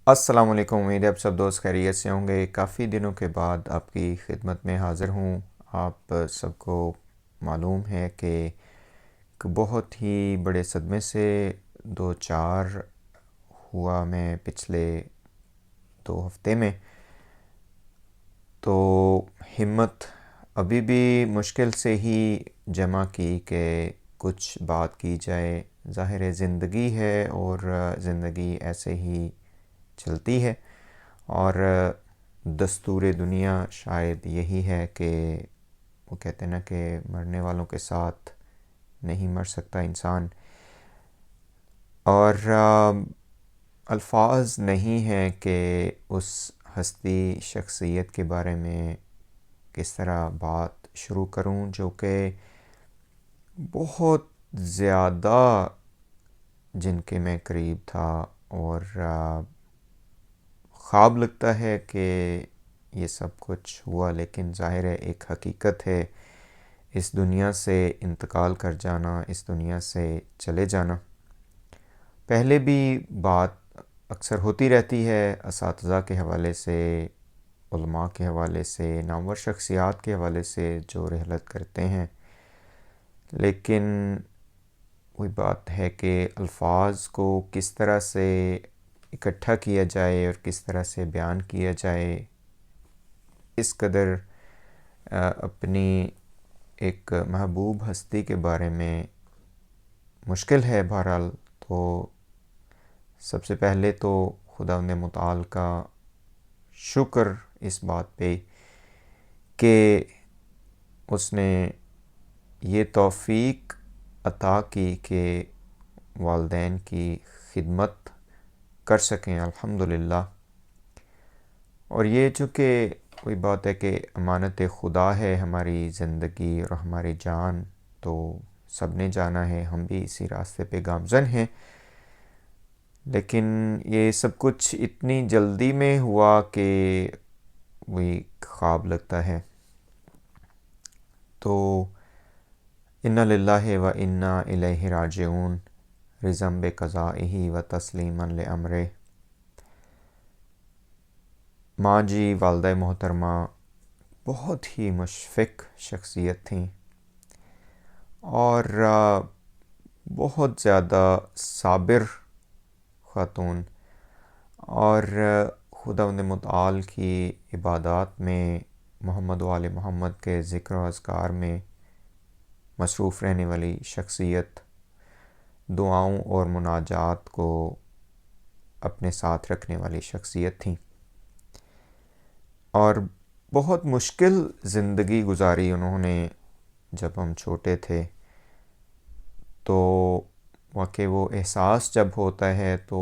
السلام علیکم، امید ہے آپ سب دوست خیریت سے ہوں گے۔ کافی دنوں کے بعد آپ کی خدمت میں حاضر ہوں۔ آپ سب کو معلوم ہے کہ بہت ہی بڑے صدمے سے دو چار ہوا میں پچھلے 2 ہفتے میں، تو ہمت ابھی بھی مشکل سے ہی جمع کی کہ کچھ بات کی جائے۔ ظاہر ہے زندگی ہے اور زندگی ایسے ہی چلتی ہے، اور دستور دنیا شاید یہی ہے کہ وہ کہتے ہیں نا کہ مرنے والوں کے ساتھ نہیں مر سکتا انسان، اور الفاظ نہیں ہیں کہ اس ہستی شخصیت کے بارے میں کس طرح بات شروع کروں جو کہ بہت زیادہ جن کے میں قریب تھا، اور خواب لگتا ہے کہ یہ سب کچھ ہوا، لیکن ظاہر ہے ایک حقیقت ہے اس دنیا سے انتقال کر جانا، اس دنیا سے چلے جانا۔ پہلے بھی بات اکثر ہوتی رہتی ہے اساتذہ کے حوالے سے، علماء کے حوالے سے، نامور شخصیات کے حوالے سے جو رحلت کرتے ہیں، لیکن وہی بات ہے کہ الفاظ کو کس طرح سے اکٹھا کیا جائے اور کس طرح سے بیان کیا جائے، اس قدر اپنی ایک محبوب ہستی کے بارے میں مشکل ہے۔ بہرحال تو سب سے پہلے تو خداوند متعال کا شکر اس بات پہ کہ اس نے یہ توفیق عطا کی کہ والدین کی خدمت کر سکیں، الحمدللہ۔ اور یہ چونکہ وہی بات ہے کہ امانت خدا ہے ہماری زندگی اور ہماری جان، تو سب نے جانا ہے، ہم بھی اسی راستے پہ گامزن ہیں، لیکن یہ سب کچھ اتنی جلدی میں ہوا کہ وہی خواب لگتا ہے۔ تو انا للہ و انا الیہ راجعون، رضم بقضائہ و تسلیما لامرہ۔ ماں جی، والدہ محترمہ بہت ہی مشفق شخصیت تھیں، اور بہت زیادہ صابر خاتون، اور خداوند متعال کی عبادات میں، محمد و آل محمد کے ذکر و اذکار میں مصروف رہنے والی شخصیت، دعاؤں اور مناجات کو اپنے ساتھ رکھنے والی شخصیت تھیں، اور بہت مشکل زندگی گزاری انہوں نے۔ جب ہم چھوٹے تھے تو واقعی وہ احساس جب ہوتا ہے تو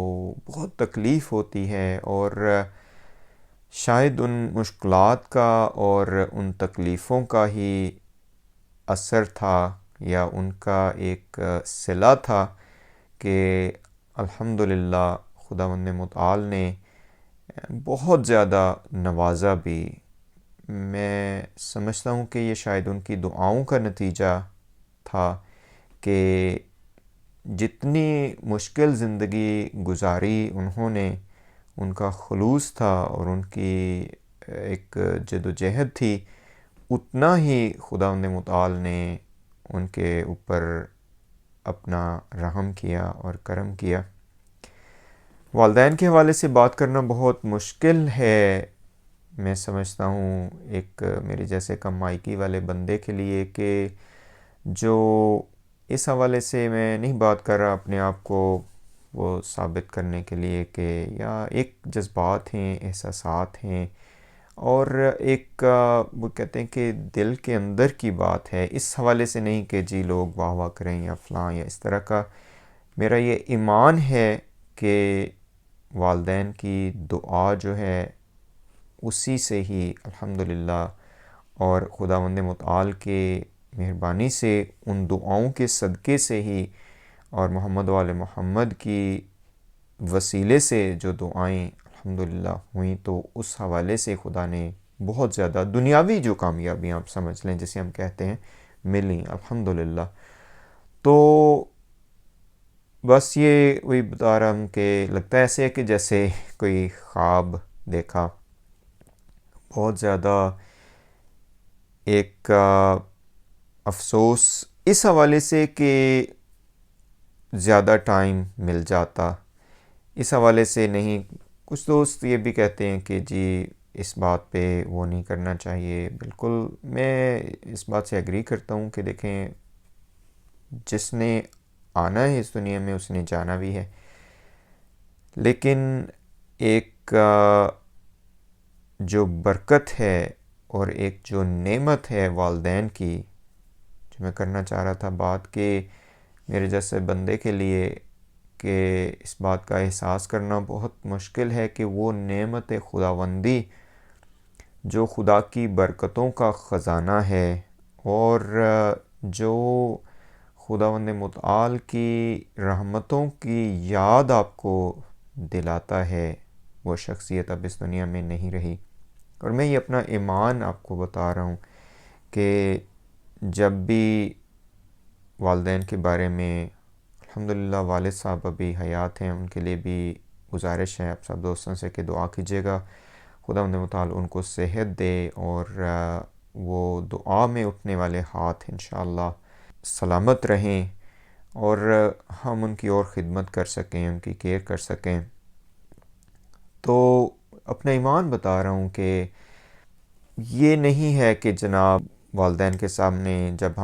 بہت تکلیف ہوتی ہے، اور شاید ان مشکلات کا اور ان تکلیفوں کا ہی اثر تھا، یا ان کا ایک صلہ تھا کہ الحمدللہ خداوند متعال نے بہت زیادہ نوازا بھی۔ میں سمجھتا ہوں کہ یہ شاید ان کی دعاؤں کا نتیجہ تھا کہ جتنی مشکل زندگی گزاری انہوں نے، ان کا خلوص تھا اور ان کی ایک جد و جہد تھی، اتنا ہی خداوند متعال نے ان کے اوپر اپنا رحم کیا اور کرم کیا۔ والدین کے حوالے سے بات کرنا بہت مشکل ہے، میں سمجھتا ہوں ایک میرے جیسے کم مائیکی والے بندے کے لیے، کہ جو اس حوالے سے میں نہیں بات کر رہا اپنے آپ کو وہ ثابت کرنے کے لیے کہ، یا ایک جذبات ہیں، احساسات ہیں، اور ایک وہ کہتے ہیں کہ دل کے اندر کی بات ہے، اس حوالے سے نہیں کہ جی لوگ واہ واہ کریں یا فلاں یا اس طرح کا۔ میرا یہ ایمان ہے کہ والدین کی دعا جو ہے اسی سے ہی الحمدللہ، اور خداوند متعال کے مہربانی سے ان دعاؤں کے صدقے سے ہی، اور محمد و آل محمد کی وسیلے سے جو دعائیں الحمدللہ ہوئیں، تو اس حوالے سے خدا نے بہت زیادہ دنیاوی جو کامیابیاں آپ سمجھ لیں جسے ہم کہتے ہیں ملیں الحمدللہ۔ تو بس یہ وہی بتا رہا ہوں کہ لگتا ہے ایسے ہے کہ جیسے کوئی خواب دیکھا، بہت زیادہ ایک افسوس اس حوالے سے کہ زیادہ ٹائم مل جاتا، اس حوالے سے نہیں. کچھ دوست یہ بھی کہتے ہیں کہ جی اس بات پہ وہ نہیں کرنا چاہیے. بالکل میں اس بات سے ایگری کرتا ہوں کہ دیکھیں، جس نے آنا ہے اس دنیا میں اس نے جانا بھی ہے، لیکن ایک جو برکت ہے اور ایک جو نعمت ہے والدین کی، جو میں کرنا چاہ رہا تھا بات، کہ میرے جیسے بندے کے لیے کہ اس بات کا احساس کرنا بہت مشکل ہے کہ وہ نعمت خداوندی جو خدا کی برکتوں کا خزانہ ہے اور جو خداوند متعال کی رحمتوں کی یاد آپ کو دلاتا ہے، وہ شخصیت اب اس دنیا میں نہیں رہی. اور میں یہ اپنا ایمان آپ کو بتا رہا ہوں کہ جب بھی والدین کے بارے میں، الحمدللہ والد صاحب ابھی حیات ہیں، ان کے لیے بھی گزارش ہے آپ سب دوستوں سے کہ دعا کیجیے گا، خداوند متعال ان کو صحت دے اور وہ دعا میں اٹھنے والے ہاتھ انشاءاللہ سلامت رہیں اور ہم ان کی اور خدمت کر سکیں، ان کی کیئر کر سکیں. تو اپنا ایمان بتا رہا ہوں کہ یہ نہیں ہے کہ جناب والدین کے سامنے جب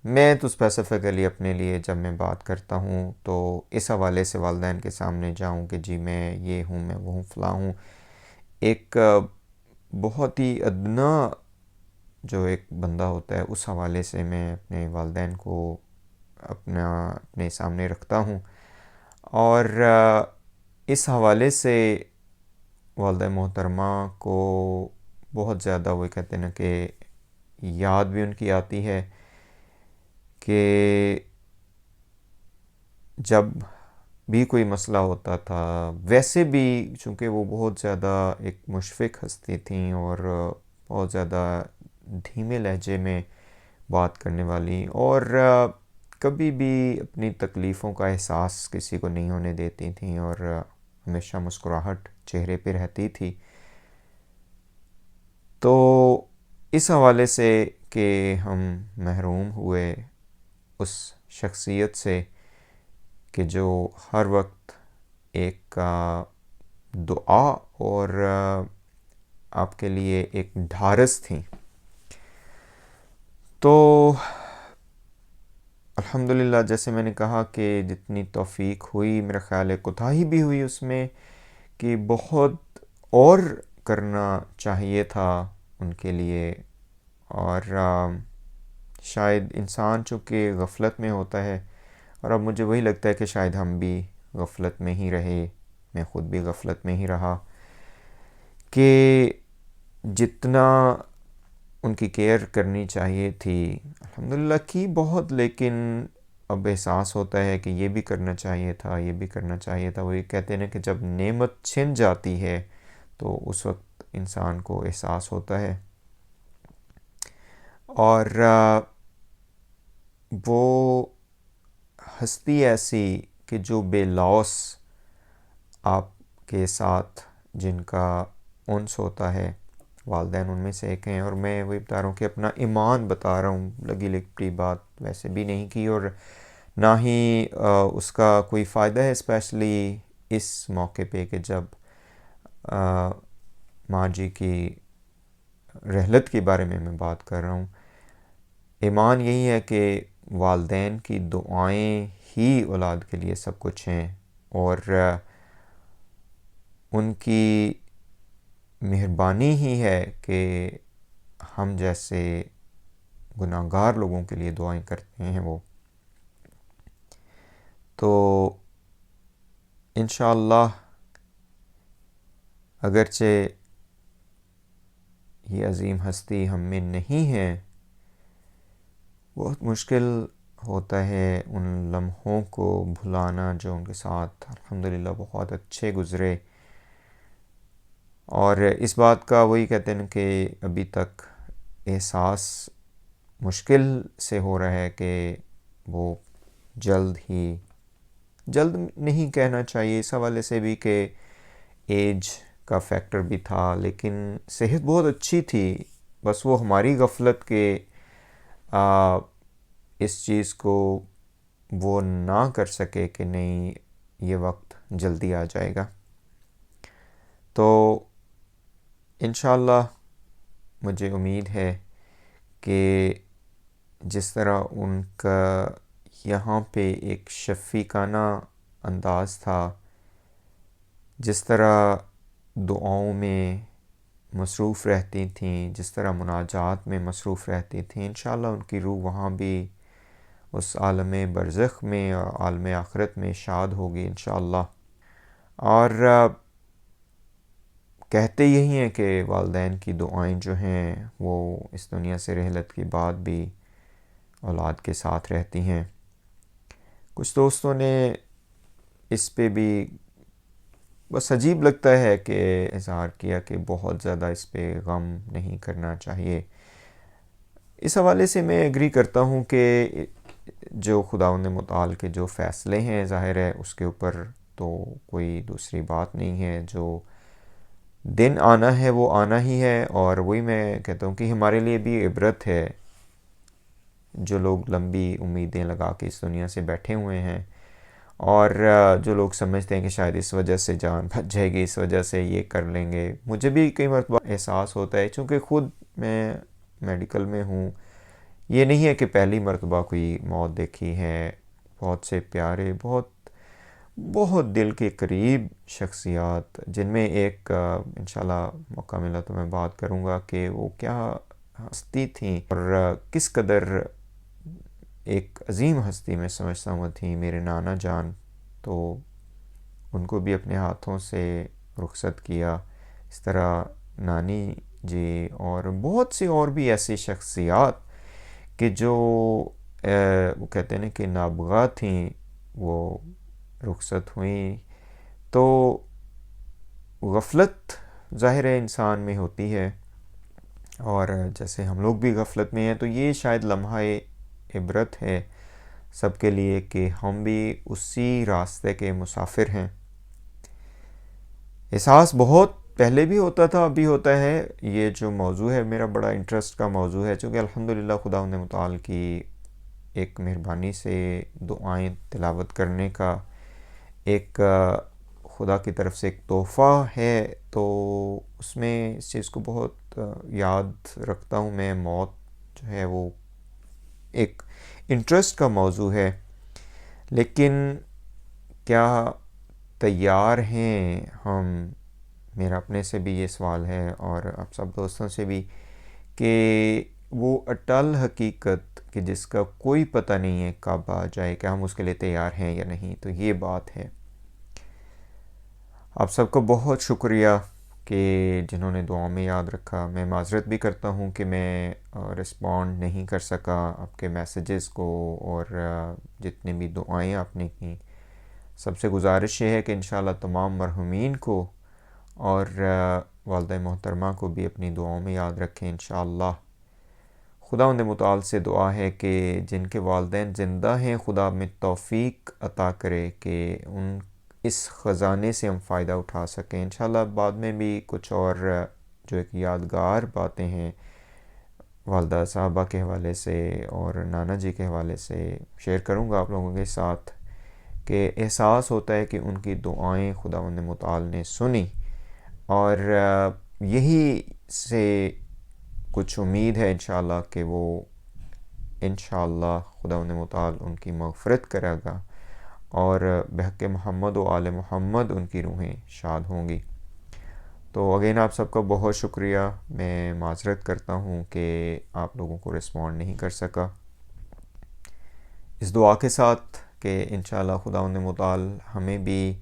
میں تو اسپیسیفکلی اپنے لیے جب میں بات کرتا ہوں تو اس حوالے سے والدین کے سامنے جاؤں کہ جی میں یہ ہوں، میں وہ ہوں، فلاں ہوں. ایک بہت ہی ادنا جو ایک بندہ ہوتا ہے اس حوالے سے میں اپنے والدین کو اپنے سامنے رکھتا ہوں. اور اس حوالے سے والدہ محترمہ کو بہت زیادہ وہ کہتے ہیں نا کہ یاد بھی ان کی آتی ہے کہ جب بھی کوئی مسئلہ ہوتا تھا، ویسے بھی چونکہ وہ بہت زیادہ ایک مشفق ہستی تھیں اور بہت زیادہ دھیمے لہجے میں بات کرنے والی، اور کبھی بھی اپنی تکلیفوں کا احساس کسی کو نہیں ہونے دیتی تھیں اور ہمیشہ مسکراہٹ چہرے پہ رہتی تھی. تو اس حوالے سے کہ ہم محروم ہوئے اس شخصیت سے کہ جو ہر وقت ایک دعا اور آپ کے لیے ایک ڈھارس تھیں. تو الحمدللہ جیسے میں نے کہا کہ جتنی توفیق ہوئی، میرا خیال ہے کوتاہی بھی ہوئی اس میں، کہ بہت اور کرنا چاہیے تھا ان کے لیے. اور شاید انسان چونکہ غفلت میں ہوتا ہے، اور اب مجھے وہی لگتا ہے کہ شاید ہم بھی غفلت میں ہی رہے، میں خود بھی غفلت میں ہی رہا، کہ جتنا ان کی کیئر کرنی چاہیے تھی الحمدللہ کی بہت، لیکن اب احساس ہوتا ہے کہ یہ بھی کرنا چاہیے تھا، یہ بھی کرنا چاہیے تھا. وہی کہتے ہیں کہ جب نعمت چھن جاتی ہے تو اس وقت انسان کو احساس ہوتا ہے. اور وہ ہستی ایسی کہ جو بے لوث آپ کے ساتھ جن کا انس ہوتا ہے، والدین ان میں سے ایک ہیں. اور میں وہی بتا رہا ہوں کہ اپنا ایمان بتا رہا ہوں، لگی لپٹی بات ویسے بھی نہیں کی اور نہ ہی اس کا کوئی فائدہ ہے، اسپیشلی اس موقع پہ کہ جب ماں جی کی رحلت کے بارے میں بات کر رہا ہوں. ایمان یہی ہے کہ والدین کی دعائیں ہی اولاد کے لیے سب کچھ ہیں، اور ان کی مہربانی ہی ہے کہ ہم جیسے گناہ گار لوگوں کے لیے دعائیں کرتے ہیں وہ. تو انشاءاللہ اگرچہ یہ عظیم ہستی ہم میں نہیں ہے، بہت مشکل ہوتا ہے ان لمحوں کو بھلانا جو ان کے ساتھ الحمدللہ بہت اچھے گزرے. اور اس بات کا وہی کہتے ہیں کہ ابھی تک احساس مشکل سے ہو رہا ہے کہ وہ جلد ہی جلد نہیں کہنا چاہیے اس حوالے سے بھی کہ ایج کا فیکٹر بھی تھا، لیکن صحت بہت اچھی تھی، بس وہ ہماری غفلت کے اس چیز کو وہ نہ کر سکے کہ نہیں یہ وقت جلدی آ جائے گا۔ تو انشاءاللہ مجھے امید ہے کہ جس طرح ان کا یہاں پہ ایک شفیقانہ انداز تھا، جس طرح دعاؤں میں مصروف رہتی تھیں، جس طرح مناجات میں مصروف رہتی تھیں، انشاءاللہ ان کی روح وہاں بھی اس عالم برزخ میں اور عالم آخرت میں شاد ہوگی انشاءاللہ۔ اور کہتے یہی ہیں کہ والدین کی دعائیں جو ہیں وہ اس دنیا سے رحلت کے بعد بھی اولاد کے ساتھ رہتی ہیں۔ کچھ دوستوں نے اس پہ بھی بس عجیب لگتا ہے کہ اظہار کیا کہ بہت زیادہ اس پہ غم نہیں کرنا چاہیے۔ اس حوالے سے میں ایگری کرتا ہوں کہ جو خداوند متعال کے جو فیصلے ہیں ظاہر ہے اس کے اوپر تو کوئی دوسری بات نہیں ہے، جو دن آنا ہے وہ آنا ہی ہے، اور وہی میں کہتا ہوں کہ ہمارے لیے بھی عبرت ہے جو لوگ لمبی امیدیں لگا کے اس دنیا سے بیٹھے ہوئے ہیں، اور جو لوگ سمجھتے ہیں کہ شاید اس وجہ سے جان بچ جائے گی، اس وجہ سے یہ کر لیں گے۔ مجھے بھی کئی مرتبہ احساس ہوتا ہے، چونکہ خود میں میڈیکل میں ہوں، یہ نہیں ہے کہ پہلی مرتبہ کوئی موت دیکھی ہے۔ بہت سے پیارے، بہت بہت دل کے قریب شخصیات، جن میں ایک انشاءاللہ موقع ملا تو میں بات کروں گا کہ وہ کیا ہستی تھیں اور کس قدر ایک عظیم ہستی میں سمجھتا ہوں تھی میرے نانا جان۔ تو ان کو بھی اپنے ہاتھوں سے رخصت کیا، اس طرح نانی جی اور بہت سی اور بھی ایسی شخصیات کہ جو وہ کہتے ہیں کہ نابغہ تھیں، وہ رخصت ہوئیں۔ تو غفلت ظاہر انسان میں ہوتی ہے، اور جیسے ہم لوگ بھی غفلت میں ہیں، تو یہ شاید لمحہ عبرت ہے سب کے لیے کہ ہم بھی اسی راستے کے مسافر ہیں۔ احساس بہت پہلے بھی ہوتا تھا، ابھی ہوتا ہے۔ یہ جو موضوع ہے میرا بڑا انٹرسٹ کا موضوع ہے، چونکہ الحمدللہ خداوند متعال کی ایک مہربانی سے دعائیں تلاوت کرنے کا ایک خدا کی طرف سے ایک تحفہ ہے، تو اس میں اس چیز کو بہت یاد رکھتا ہوں میں۔ موت جو ہے وہ ایک انٹرسٹ کا موضوع ہے، لیکن کیا تیار ہیں ہم؟ میرا اپنے سے بھی یہ سوال ہے اور آپ سب دوستوں سے بھی، کہ وہ اٹل حقیقت کہ جس کا کوئی پتہ نہیں ہے کب آ جائے، کہ ہم اس کے لیے تیار ہیں یا نہیں۔ تو یہ بات ہے۔ آپ سب کو بہت شکریہ کہ جنہوں نے دعاؤں میں یاد رکھا۔ میں معذرت بھی کرتا ہوں کہ میں رسپونڈ نہیں کر سکا آپ کے میسیجز کو، اور جتنے بھی دعائیں آپ نے کی۔ سب سے گزارش یہ ہے کہ انشاءاللہ تمام مرحومین کو اور والدہ محترمہ کو بھی اپنی دعاؤں میں یاد رکھیں انشاءاللہ۔ خداوند متعال سے دعا ہے کہ جن کے والدین زندہ ہیں، خدا میں توفیق عطا کرے کہ اس خزانے سے ہم فائدہ اٹھا سکیں انشاءاللہ۔ بعد میں بھی کچھ اور جو ایک یادگار باتیں ہیں والدہ صاحبہ کے حوالے سے اور نانا جی کے حوالے سے شیئر کروں گا آپ لوگوں کے ساتھ، کہ احساس ہوتا ہے کہ ان کی دعائیں خداوند متعال نے سنی، اور یہی سے کچھ امید ہے انشاءاللہ کہ وہ انشاءاللہ خداوند متعال ان کی مغفرت کرے گا، اور بحق محمد و آل محمد ان کی روحیں شاد ہوں گی۔ تو اگین آپ سب کا بہت شکریہ۔ میں معذرت کرتا ہوں کہ آپ لوگوں کو رسپونڈ نہیں کر سکا، اس دعا کے ساتھ کہ انشاءاللہ خداوند متعال ہمیں بھی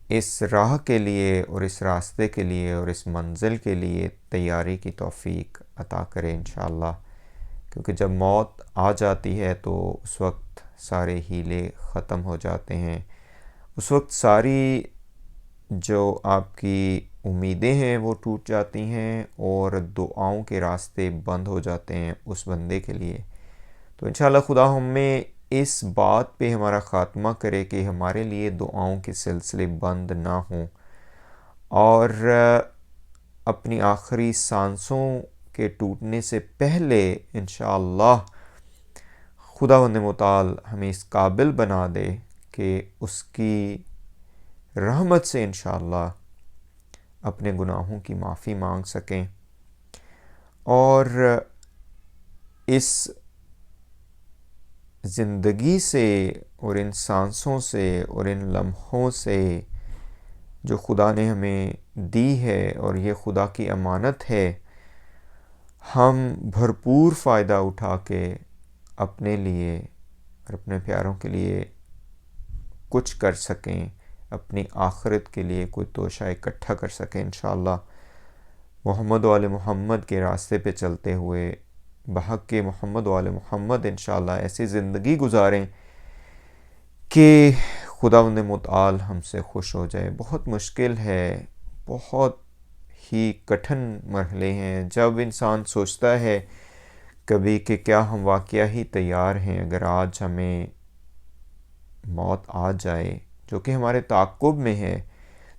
اس راہ کے لیے اور اس راستے کے لیے اور اس منزل کے لیے تیاری کی توفیق عطا کرے انشاءاللہ، کیونکہ جب موت آ جاتی ہے تو اس وقت سارے ہیلے ختم ہو جاتے ہیں، اس وقت ساری جو آپ کی امیدیں ہیں وہ ٹوٹ جاتی ہیں، اور دعاؤں کے راستے بند ہو جاتے ہیں اس بندے کے لیے۔ تو انشاءاللہ خدا ہمیں اس بات پہ ہمارا خاتمہ کرے کہ ہمارے لیے دعاؤں کے سلسلے بند نہ ہوں، اور اپنی آخری سانسوں کے ٹوٹنے سے پہلے انشاءاللہ خداوند متعال ہمیں اس قابل بنا دے کہ اس کی رحمت سے انشاءاللہ اپنے گناہوں کی معافی مانگ سکیں، اور اس زندگی سے اور ان سانسوں سے اور ان لمحوں سے جو خدا نے ہمیں دی ہے، اور یہ خدا کی امانت ہے، ہم بھرپور فائدہ اٹھا کے اپنے لیے اور اپنے پیاروں کے لیے کچھ کر سکیں، اپنی آخرت کے لیے کوئی توشہ اکٹھا کر سکیں انشاءاللہ، محمد وآل محمد کے راستے پہ چلتے ہوئے بحق کے محمد وآل محمد انشاءاللہ ایسی زندگی گزاریں کہ خداوند متعال ہم سے خوش ہو جائے۔ بہت مشکل ہے، بہت ہی کٹھن مرحلے ہیں۔ جب انسان سوچتا ہے کبھی کہ کیا ہم واقعہ ہی تیار ہیں، اگر آج ہمیں موت آ جائے جو کہ ہمارے تعاقب میں ہے،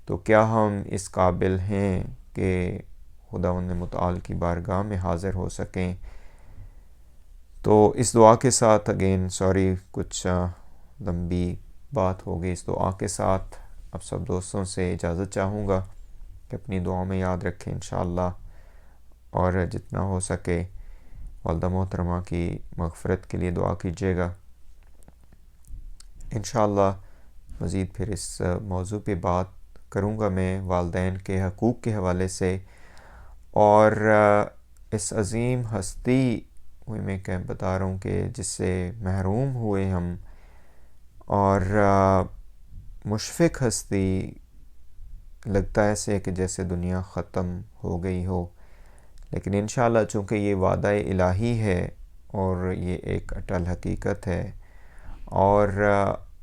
تو کیا ہم اس قابل ہیں کہ خداوند متعال کی بارگاہ میں حاضر ہو سکیں؟ تو اس دعا کے ساتھ اگین سوری کچھ لمبی بات ہو گئی، اس دعا کے ساتھ اب سب دوستوں سے اجازت چاہوں گا کہ اپنی دعا میں یاد رکھیں انشاءاللہ، اور جتنا ہو سکے والدہ محترمہ کی مغفرت کے لیے دعا کیجیے گا۔ انشاءاللہ مزید پھر اس موضوع پہ بات کروں گا میں والدین کے حقوق کے حوالے سے، اور اس عظیم ہستی میں بتا رہا ہوں کہ جس سے محروم ہوئے ہم، اور مشفق ہستی، لگتا ہے ایسے کہ جیسے دنیا ختم ہو گئی ہو، لیکن انشاءاللہ چونکہ یہ وعدہ الہی ہے اور یہ ایک اٹل حقیقت ہے، اور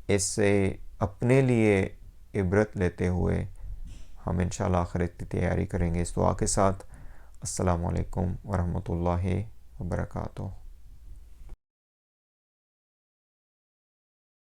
اس سے اپنے لیے عبرت لیتے ہوئے ہم انشاءاللہ آخرت کی تیاری کریں گے۔ اس دعا کے ساتھ السلام علیکم ورحمۃ اللہ وبرکاتہ۔